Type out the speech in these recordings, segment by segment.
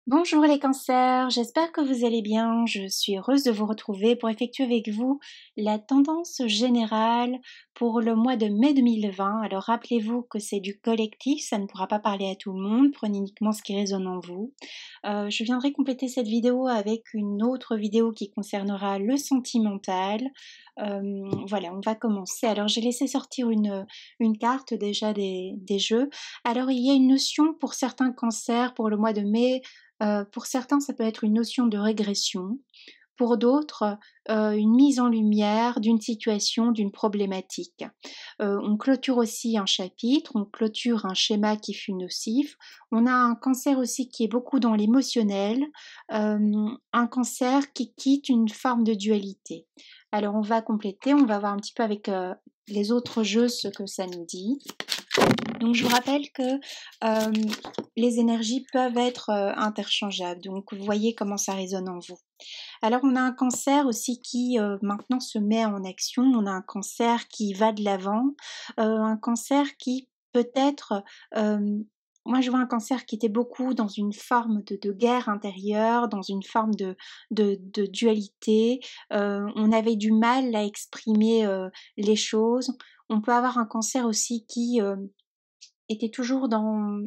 Bonjour les cancers, j'espère que vous allez bien. Je suis heureuse de vous retrouver pour effectuer avec vous la tendance générale pour le mois de mai 2020. Alors rappelez-vous que c'est du collectif, ça ne pourra pas parler à tout le monde, prenez uniquement ce qui résonne en vous. Je viendrai compléter cette vidéo avec une autre vidéo qui concernera le sentimental. Voilà, on va commencer. Alors j'ai laissé sortir une carte déjà des jeux. Alors il y a une notion pour certains cancers pour le mois de mai. Pour certains, ça peut être une notion de régression. Pour d'autres, une mise en lumière d'une situation, d'une problématique. On clôture aussi un chapitre, on clôture un schéma qui fut nocif. On a un cancer aussi qui est beaucoup dans l'émotionnel, un cancer qui quitte une forme de dualité. Alors on va compléter, on va voir un petit peu avec les autres jeux ce que ça nous dit. Donc je vous rappelle que les énergies peuvent être interchangeables, donc vous voyez comment ça résonne en vous. Alors on a un cancer aussi qui maintenant se met en action, on a un cancer qui va de l'avant, un cancer qui peut-être, moi je vois un cancer qui était beaucoup dans une forme de guerre intérieure, dans une forme de dualité, on avait du mal à exprimer les choses. On peut avoir un cancer aussi qui était toujours dans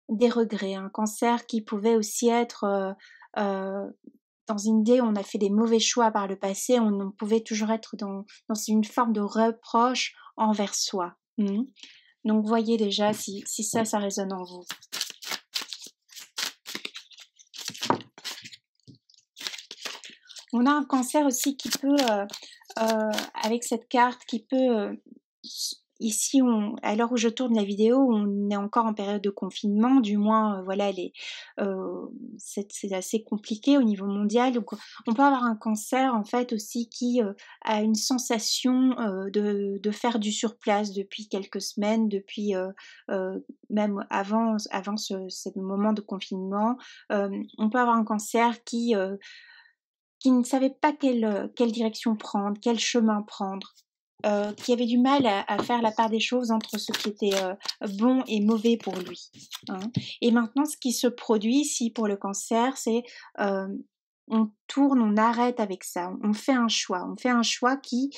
des regrets, un cancer qui pouvait aussi être dans une idée où on a fait des mauvais choix par le passé, on pouvait toujours être dans une forme de reproche envers soi. Donc voyez déjà si ça résonne en vous. On a un cancer aussi qui peut, avec cette carte, qui peut ici, à l'heure où je tourne la vidéo, on est encore en période de confinement, du moins, voilà, c'est assez compliqué au niveau mondial. Donc, on peut avoir un cancer, en fait, aussi qui a une sensation de faire du surplace depuis quelques semaines, depuis même avant ce moment de confinement. On peut avoir un cancer qui ne savait pas quelle direction prendre, quel chemin prendre. Qui avait du mal à faire la part des choses entre ce qui était bon et mauvais pour lui. Hein. Et maintenant, ce qui se produit ici pour le cancer, c'est on tourne, on arrête avec ça, on fait un choix. On fait un choix qui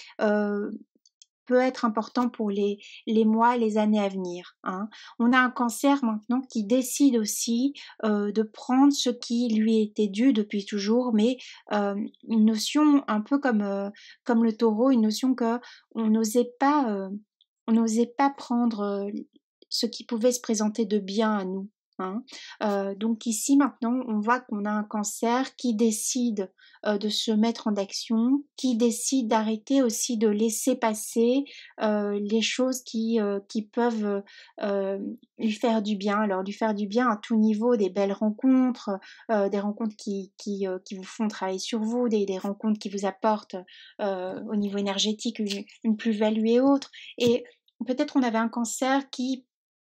peut être important pour les mois, les années à venir. Hein. On a un cancer maintenant qui décide aussi de prendre ce qui lui était dû depuis toujours, mais une notion un peu comme le taureau, une notion que on n'osait pas prendre ce qui pouvait se présenter de bien à nous. Hein. Donc ici maintenant, on voit qu'on a un cancer qui décide de se mettre en action, qui décide d'arrêter aussi de laisser passer les choses qui peuvent lui faire du bien. Alors lui faire du bien à tout niveau, des belles rencontres, des rencontres qui vous font travailler sur vous, des rencontres qui vous apportent au niveau énergétique une plus-value et autres. Et peut-être on avait un cancer qui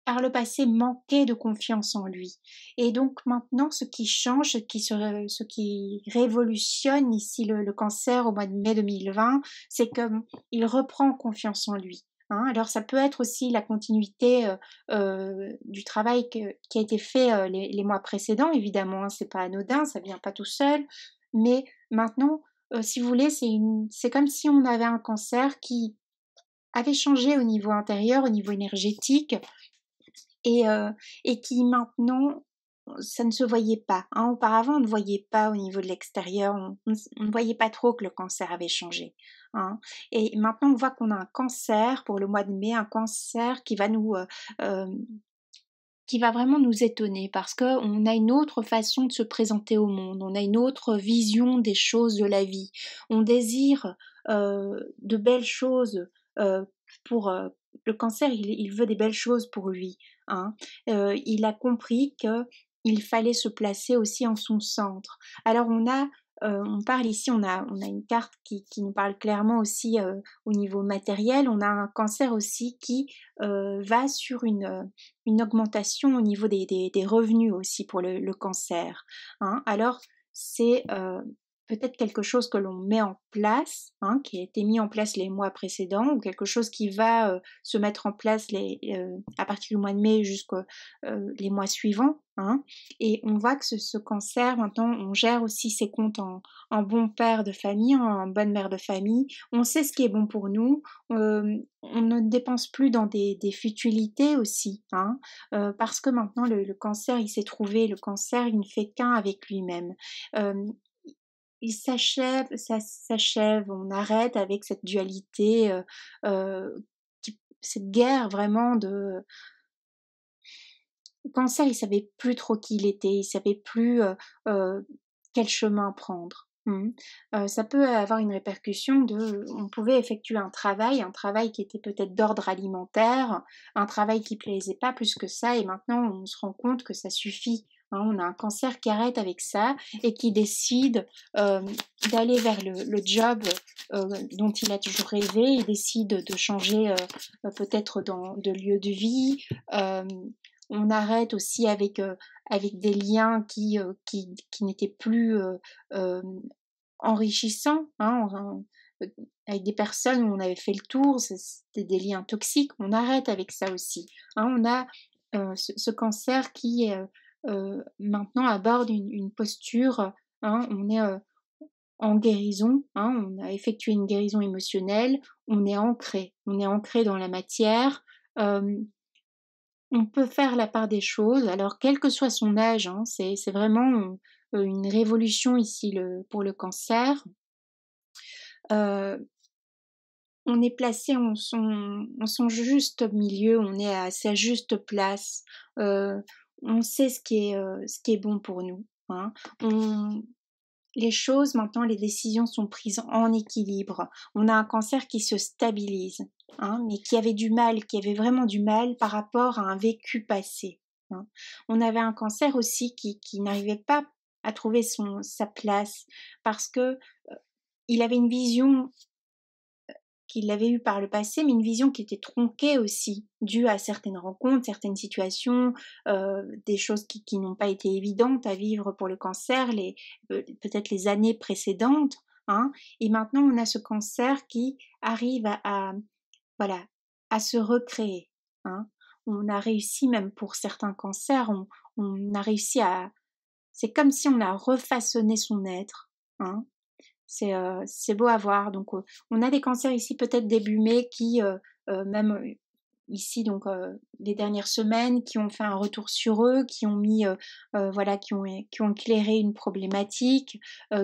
par le passé manquait de confiance en lui. Et donc maintenant, ce qui change, ce qui révolutionne ici le cancer au mois de mai 2020, c'est qu'il reprend confiance en lui. Hein. Alors ça peut être aussi la continuité du travail qui a été fait les mois précédents, évidemment, hein, c'est pas anodin, ça vient pas tout seul, mais maintenant, si vous voulez, c'est comme si on avait un cancer qui avait changé au niveau intérieur, au niveau énergétique, et, euh, et qui maintenant, ça ne se voyait pas. Hein. Auparavant, on ne voyait pas au niveau de l'extérieur, on ne voyait pas trop que le cancer avait changé. Hein. Et maintenant, on voit qu'on a un cancer pour le mois de mai, un cancer euh, qui va vraiment nous étonner parce qu'on a une autre façon de se présenter au monde, on a une autre vision des choses de la vie. On désire de belles choses pour le cancer, il veut des belles choses pour lui. Hein. Il a compris qu'il fallait se placer aussi en son centre. Alors on parle ici, on a une carte qui nous parle clairement aussi au niveau matériel. On a un cancer aussi qui va sur une augmentation au niveau des revenus aussi pour le cancer. Hein. Alors c'est peut-être quelque chose que l'on met en place, hein, qui a été mis en place les mois précédents, ou quelque chose qui va se mettre en place à partir du mois de mai jusqu'aux les mois suivants. Hein, et on voit que ce cancer, maintenant, on gère aussi ses comptes en bon père de famille, en bonne mère de famille. On sait ce qui est bon pour nous. On ne dépense plus dans des futilités aussi, hein, parce que maintenant le cancer, il s'est trouvé. Le cancer, il ne fait qu'un avec lui-même. Euh, il ça s'achève, on arrête avec cette dualité, cette guerre vraiment de le cancer, il savait plus trop qui il était, il savait plus, quel chemin prendre. Mmh. Ça peut avoir une répercussion on pouvait effectuer un travail qui était peut-être d'ordre alimentaire, un travail qui plaisait pas plus que ça et maintenant on se rend compte que ça suffit, hein. On a un cancer qui arrête avec ça et qui décide, hem, d'aller vers le job, dont il a toujours rêvé. Il décide de changer, peut-être de lieu de vie, hem on arrête aussi avec des liens qui n'étaient plus, enrichissants, hein, avec des personnes où on avait fait le tour, c'était des liens toxiques, on arrête avec ça aussi, hein. On a, ce cancer qui, maintenant aborde une posture, hein, on est, en guérison, hein, on a effectué une guérison émotionnelle, on est ancré dans la matière, hem on peut faire la part des choses, alors quel que soit son âge, hein, c'est vraiment, une révolution ici pour le cancer. Heu, on est placé en son juste milieu, on est à sa juste place. Heu, on sait ce qui est bon pour nous, hein. On Les choses maintenant, les décisions sont prises en équilibre. On a un cancer qui se stabilise, hein, mais qui avait vraiment du mal par rapport à un vécu passé, hein. On avait un cancer aussi qui n'arrivait pas à trouver sa place parce que il avait une vision qu'il avait eue par le passé, mais une vision qui était tronquée aussi, due à certaines rencontres, certaines situations, des choses qui n'ont pas été évidentes à vivre pour le cancer, peut-être les années précédentes, hein. Et maintenant, on a ce cancer qui arrive voilà, à se recréer, hein. On a réussi, même pour certains cancers, on a réussi à c'est comme si on a refaçonné son être, hein. C'est beau à voir. Donc, on a des cancers ici peut-être début mai qui, même, ici donc, les dernières semaines, qui ont fait un retour sur eux, qui ont mis, voilà, qui ont éclairé une problématique,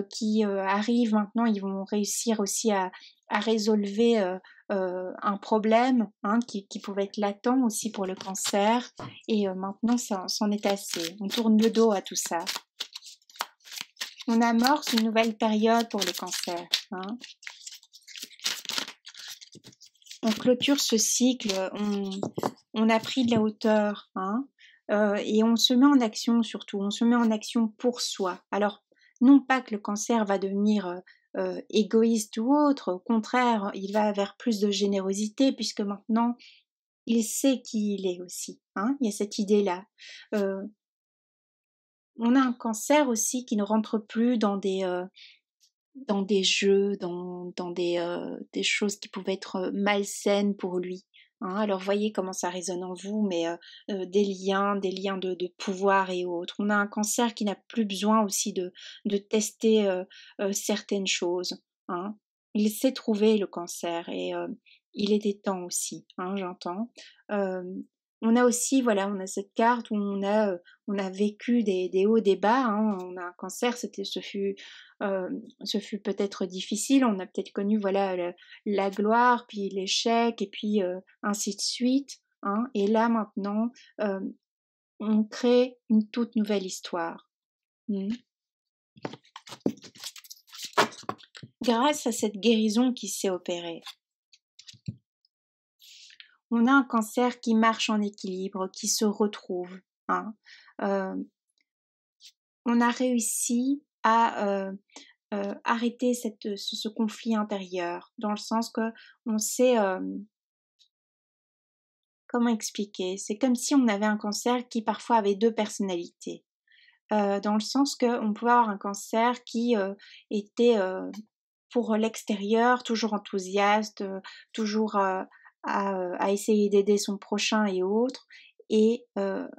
qui, arrivent maintenant, ils vont réussir aussi à résolver, un problème, hein, qui pouvait être latent aussi pour le cancer et maintenant ça c'en est assez. On tourne le dos à tout ça. On amorce une nouvelle période pour le cancer, hein. On clôture ce cycle, on a pris de la hauteur, hein, et on se met en action surtout, on se met en action pour soi. Alors, non pas que le cancer va devenir, égoïste ou autre, au contraire, il va vers plus de générosité puisque maintenant il sait qui il est aussi, hein. Il y a cette idée-là. Heu, on a un cancer aussi qui ne rentre plus dans des jeux, dans des choses qui pouvaient être, malsaines pour lui, hein. Alors voyez comment ça résonne en vous, mais des liens de pouvoir et autres. On a un cancer qui n'a plus besoin aussi de tester, certaines choses, hein. Il sait trouver le cancer et il était temps aussi, hein, j'entends. Hem, on a aussi, voilà, on a cette carte où on a vécu des hauts, des bas, hein. On a un cancer, ce fut peut-être difficile, on a peut-être connu, voilà, la gloire, puis l'échec et puis, ainsi de suite, hein. Et là maintenant, hem, on crée une toute nouvelle histoire. Mmh. Grâce à cette guérison qui s'est opérée, on a un cancer qui marche en équilibre, qui se retrouve, hein. Hem, on a réussi à, arrêter ce conflit intérieur, dans le sens que on sait, comment expliquer? C'est comme si on avait un cancer qui parfois avait 2 personnalités. dans le sens qu'on pouvait avoir un cancer qui était pour l'extérieur toujours enthousiaste, toujours à essayer d'aider son prochain et autres, et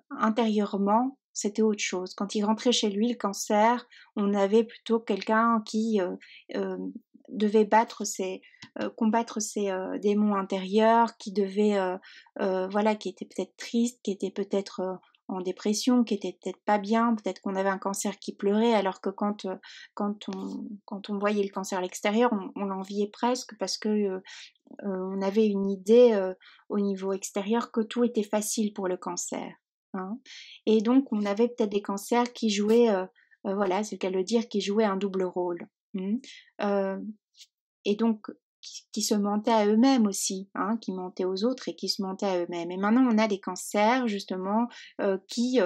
intérieurement c'était autre chose. Quand il rentrait chez lui, le cancer, on avait plutôt quelqu'un qui euh, devait combattre ses démons intérieurs, qui devait voilà, qui était peut-être triste, qui était peut-être en dépression, qui était peut-être pas bien, peut-être qu'on avait un cancer qui pleurait, alors que quand on voyait le cancer à l'extérieur, on l'enviait presque parce que on avait une idée au niveau extérieur que tout était facile pour le cancer. Hein. Et donc on avait peut-être des cancers qui jouaient, voilà, c'est le cas de le dire, qui jouaient un double rôle. Euh, et donc qui se mentaient à eux-mêmes aussi, hein, qui mentaient aux autres et qui se mentaient à eux-mêmes. Et maintenant, on a des cancers, justement, qui,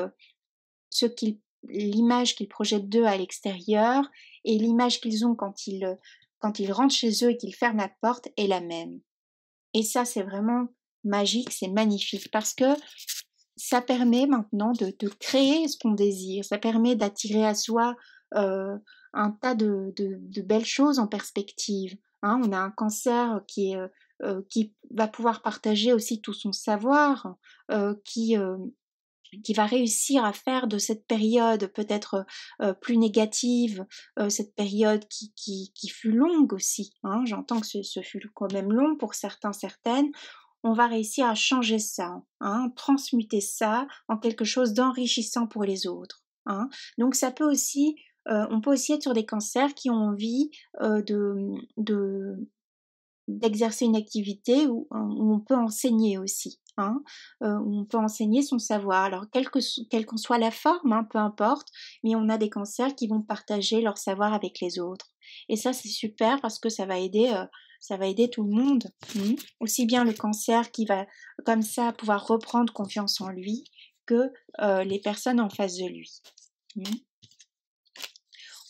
l'image qu'ils projettent d'eux à l'extérieur et l'image qu'ils ont quand ils rentrent chez eux et qu'ils ferment la porte est la même. Et ça, c'est vraiment magique, c'est magnifique, parce que ça permet maintenant de créer ce qu'on désire, ça permet d'attirer à soi un tas de belles choses en perspective. Hein. On a un cancer qui va pouvoir partager aussi tout son savoir, qui va réussir à faire de cette période peut-être plus négative, cette période qui fut longue aussi, hein, j'entends que ce fut quand même long pour certains, certaines, on va réussir à changer ça, hein, transmuter ça en quelque chose d'enrichissant pour les autres. Hein. Donc ça peut aussi, on peut aussi être sur des cancers qui ont envie de d'exercer une activité où on peut enseigner aussi, hein, où on peut enseigner son savoir. Alors quelle qu'en soit la forme, hein, peu importe, mais on a des cancers qui vont partager leur savoir avec les autres. Et ça c'est super parce que ça va aider tout le monde, aussi bien le cancer qui va comme ça pouvoir reprendre confiance en lui que les personnes en face de lui.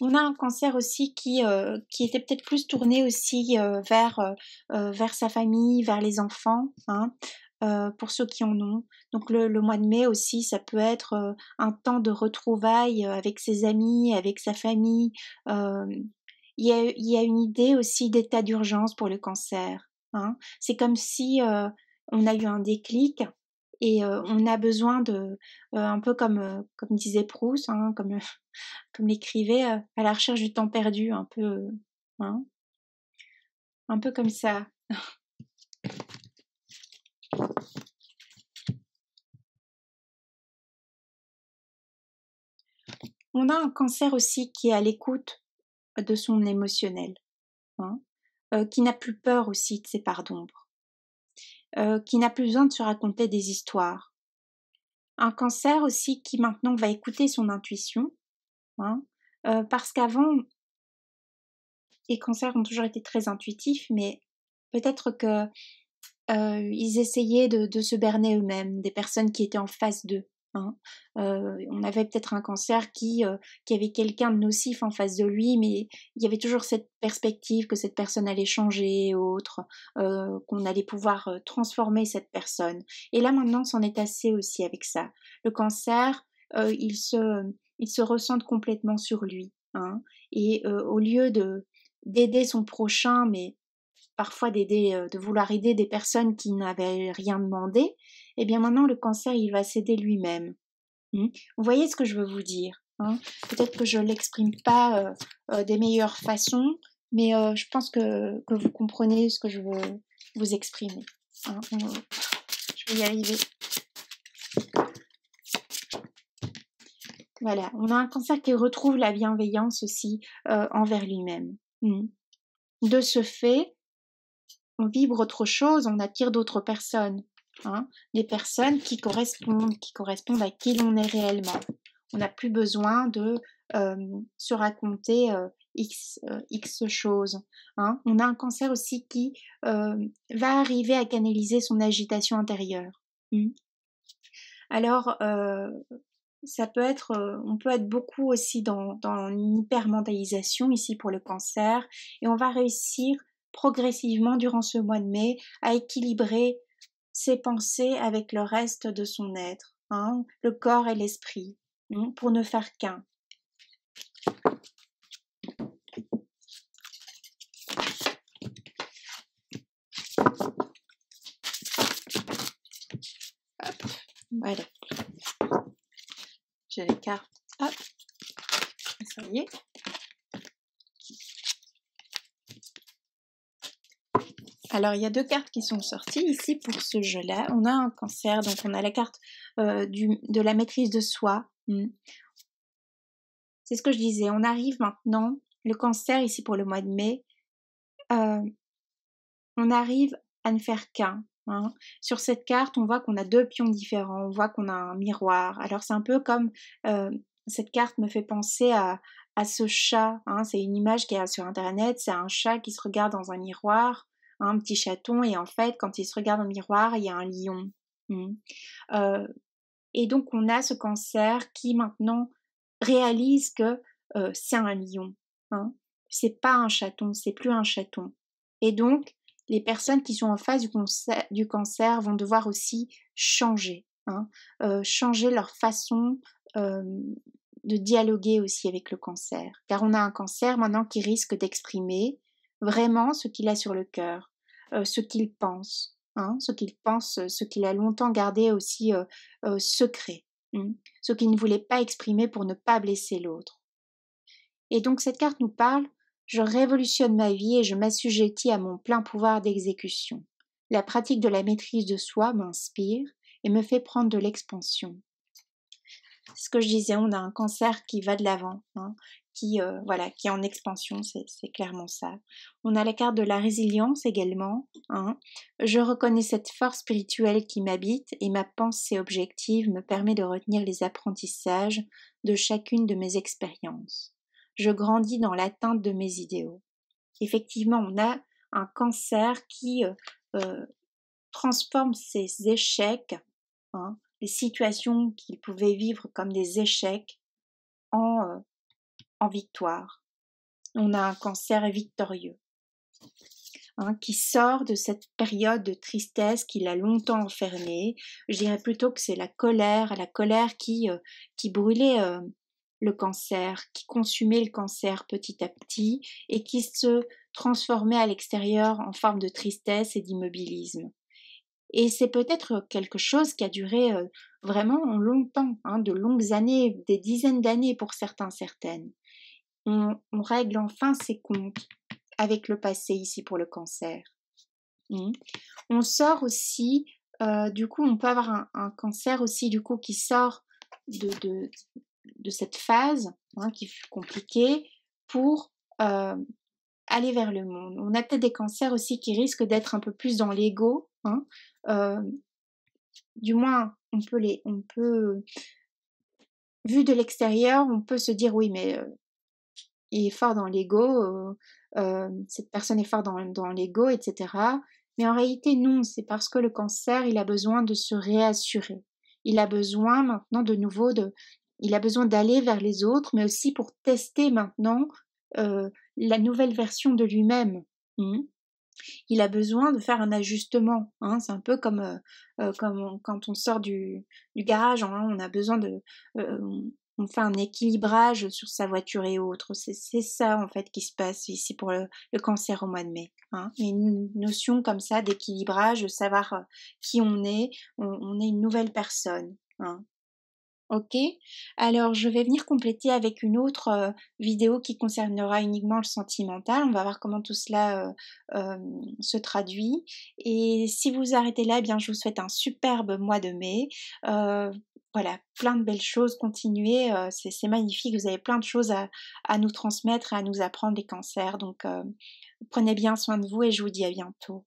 On a un cancer aussi qui était peut-être plus tourné aussi vers sa famille, vers les enfants, hein, pour ceux qui en ont. Donc le mois de mai aussi, ça peut être un temps de retrouvailles avec ses amis, avec sa famille. Euh, il y a une idée aussi d'état d'urgence pour le cancer. Hein. C'est comme si on a eu un déclic et on a besoin un peu comme disait Proust, hein, comme l'écrivait, à la recherche du temps perdu, hein, un peu comme ça. On a un cancer aussi qui est à l'écoute de son émotionnel, hein, qui n'a plus peur aussi de ses parts d'ombre, qui n'a plus besoin de se raconter des histoires. Un cancer aussi qui maintenant va écouter son intuition, hein, parce qu'avant, les cancers ont toujours été très intuitifs, mais peut-être que ils essayaient de se berner eux-mêmes, des personnes qui étaient en face d'eux. Hein. On avait peut-être un cancer qui avait quelqu'un de nocif en face de lui, mais il y avait toujours cette perspective que cette personne allait changer, autre, qu'on allait pouvoir transformer cette personne. Et là maintenant, c'en est assez aussi avec ça. Le cancer, il se ressent complètement sur lui. Hein. Et au lieu d'aider son prochain, mais parfois de vouloir aider des personnes qui n'avaient rien demandé, eh bien maintenant le cancer il va s'aider lui-même. Vous voyez ce que je veux vous dire, hein. Peut-être que je l'exprime pas des meilleures façons, mais je pense que vous comprenez ce que je veux vous exprimer. Hein. Je vais y arriver. Voilà, on a un cancer qui retrouve la bienveillance aussi envers lui-même. De ce fait, on vibre autre chose, on attire d'autres personnes, hein, des personnes qui correspondent à qui l'on est réellement. On n'a plus besoin de se raconter X choses. Hein. On a un cancer aussi qui va arriver à canaliser son agitation intérieure. Alors, ça peut être, on peut être beaucoup aussi dans une hypermentalisation ici pour le cancer, et on va réussir progressivement durant ce mois de mai à équilibrer ses pensées avec le reste de son être, hein, le corps et l'esprit. pour ne faire qu'un. Hop, voilà. J'ai les cartes. Hop, ça y est. Alors, il y a 2 cartes qui sont sorties ici pour ce jeu-là. On a un cancer, donc on a la carte de la maîtrise de soi. C'est ce que je disais, on arrive maintenant, le cancer ici pour le mois de mai, on arrive à ne faire qu'un. Sur cette carte, on voit qu'on a 2 pions différents, on voit qu'on a un miroir. Alors c'est un peu comme, cette carte me fait penser à ce chat, c'est une image qu'il y a sur internet, c'est un chat qui se regarde dans un miroir, un petit chaton, et en fait quand il se regarde dans le miroir, il y a un lion. Et donc on a ce cancer qui maintenant réalise que c'est un lion. C'est pas un chaton, c'est plus un chaton. Et donc les personnes qui sont en face du cancer vont devoir aussi changer, changer leur façon de dialoguer aussi avec le cancer. Car on a un cancer maintenant qui risque d'exprimer vraiment ce qu'il a sur le cœur, ce qu'il pense, ce qu'il a longtemps gardé aussi secret, ce qu'il ne voulait pas exprimer pour ne pas blesser l'autre. Et donc cette carte nous parle: je révolutionne ma vie et je m'assujettis à mon plein pouvoir d'exécution. La pratique de la maîtrise de soi m'inspire et me fait prendre de l'expansion. C'est ce que je disais, on a un cancer qui va de l'avant, qui est en expansion, c'est clairement ça. On a la carte de la résilience également. Je reconnais cette force spirituelle qui m'habite et ma pensée objective me permet de retenir les apprentissages de chacune de mes expériences. Je grandis dans l'atteinte de mes idéaux. Effectivement, on a un cancer qui transforme ses échecs, les situations qu'il pouvait vivre comme des échecs, en victoire. On a un cancer victorieux, qui sort de cette période de tristesse qui l'a longtemps enfermé. Je dirais plutôt que c'est la colère qui brûlait le cancer, qui consumait le cancer petit à petit et qui se transformait à l'extérieur en forme de tristesse et d'immobilisme. Et c'est peut-être quelque chose qui a duré vraiment longtemps, de longues années, des dizaines d'années pour certains, certaines. On règle enfin ses comptes avec le passé ici pour le cancer. On sort aussi, du coup, on peut avoir un cancer aussi, du coup, qui sort de cette phase qui fut compliquée pour aller vers le monde. On a peut-être des cancers aussi qui risquent d'être un peu plus dans l'ego, du moins on peut vu de l'extérieur, on peut se dire oui mais il est fort dans l'ego, cette personne est forte dans l'ego, etc. Mais en réalité non, c'est parce que le cancer, il a besoin de se réassurer. Il a besoin maintenant de nouveau il a besoin d'aller vers les autres, mais aussi pour tester maintenant la nouvelle version de lui-même. Il a besoin de faire un ajustement. C'est un peu comme quand on sort du garage, on a besoin on fait un équilibrage sur sa voiture et autres. C'est ça en fait qui se passe ici pour le cancer au mois de mai. Il y a une notion comme ça d'équilibrage, de savoir qui on est. On est une nouvelle personne. Ok, alors je vais venir compléter avec une autre vidéo qui concernera uniquement le sentimental. On va voir comment tout cela se traduit. Et si vous arrêtez là, eh bien je vous souhaite un superbe mois de mai. Voilà, plein de belles choses, continuez, c'est magnifique, vous avez plein de choses à nous transmettre, à nous apprendre les cancers. Donc prenez bien soin de vous et je vous dis à bientôt.